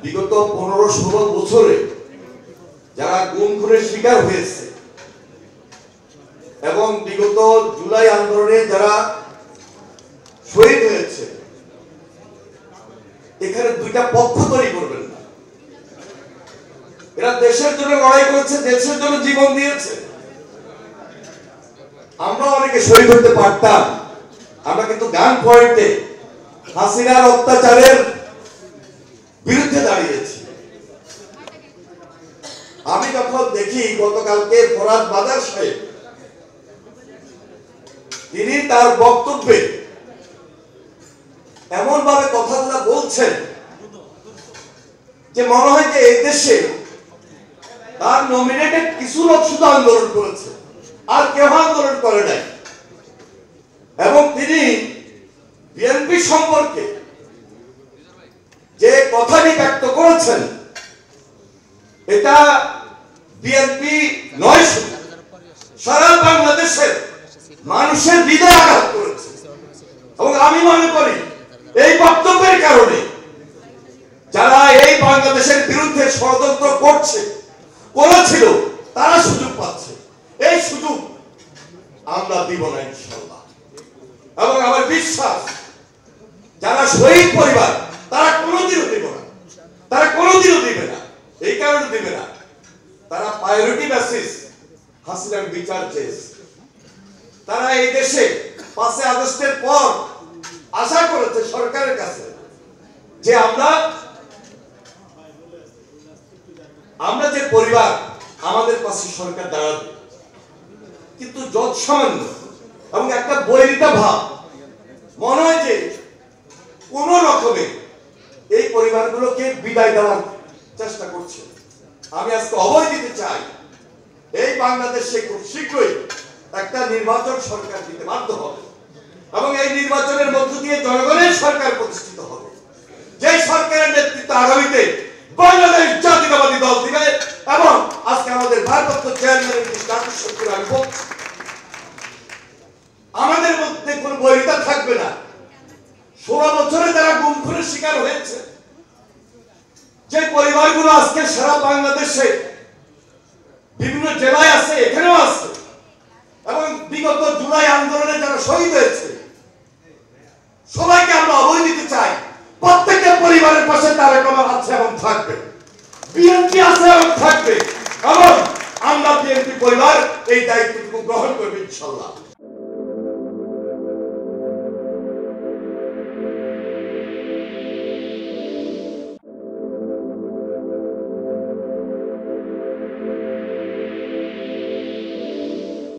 বিগত 15-16 বছরে যারা গুম খুনের শিকার হয়েছে এবং বিগত জুলাই আন্দোলনে যারা শহীদ হয়েছে, এখানে দুইটা পক্ষ তৈরি করবেন না। এরা দেশের জন্য লড়াই করেছে, দেশের জন্য জীবন দিয়েছে। আমরা অনেকে শহীদ হতে পারতাম, আমরা কিন্তু গান পয়েন্টে হাসিনার অত্যাচারের বিরুদ্ধে দাঁড়িয়েছি। আমি যখন দেখি গতকালকে ফরাদ বাজার সাহেব তিনি তার বক্তব্যে এমন ভাবে কথাগুলো বলছেন যে মনে হয় যে এই দেশে তার নমিনেটেড কিছু লোক শুধু আন্দোলন করেছে, আর কেউ আন্দোলন করে নাই। এবং তিনি বিএনপি সম্পর্কে যে কথাটি ব্যক্ত করেছেন, এটা বিএনপি নয়, সারা বাংলাদেশের মানুষের হৃদয়ে আঘাত করেছে। এবং আমি মনে করি এই বক্তব্যের কারণে যারা এই বাংলাদেশের বিরুদ্ধে ষড়যন্ত্র করেছিল তারা সুযোগ পাচ্ছে। এই সুযোগ আমরা দিব না ইনশাআল্লাহ। এবং আমার বিশ্বাস যারা শহীদ পরিবার তারা কোনোদিনও দিব না, তারা কোনোদিনও দিবে না। এই কারণে দিবে না, তারা প্রায়োরিটি বেসিস হাসিনার বিচার চেয়েছে। তারা এই দেশে 5 আগস্টের পর আশা করেছে সরকারের কাছে যে আমরা যে পরিবার আমাদের পাশে সরকার দাঁড়াবে। কিন্তু যৎসামান্য এবং একটা বৈরিতা ভাব মনে হয় যে কোন রকমে এই পরিবারগুলোকে বিদায় দেওয়ার চেষ্টা করছে। আমি আজকে অভয় দিতে চাই, এই বাংলাদেশে খুব শীঘ্রই একটা নির্বাচন সরকার দিতে বাধ্য হবে এবং এই নির্বাচনের মধ্য দিয়ে জনগণের সরকার প্রতিষ্ঠিত হবে। যে সরকারের নেতৃত্ব আগামীতে বাংলাদেশ জাতীয়তাবাদী দল দিবে। এবং আজকে আমাদের ভারপ্রাপ্ত চেয়ারম্যানের দৃষ্টি আকর্ষণ করে আমি বলছি, আমাদের মধ্যে কোন বৈরিতা থাকবে না। 16 বছরে যারা গুম খুনের শিকার হয়েছে, যে পরিবারগুলো আজকে সারা বাংলাদেশে বিভিন্ন জেলায় আছে, এখানেও আছে, এবং বিগত জুলাই আন্দোলনে যারা শহীদ হয়েছে, সবাইকে আমরা অভয় দিতে চাই। প্রত্যেকটা পরিবারের পাশে তারেক রহমান আছে এবং থাকবে, বিএনপি আছে এবং থাকবে, এবং আমরা বিএনপি পরিবার এই দায়িত্বটুকু গ্রহণ করবে ইনশাআল্লাহ।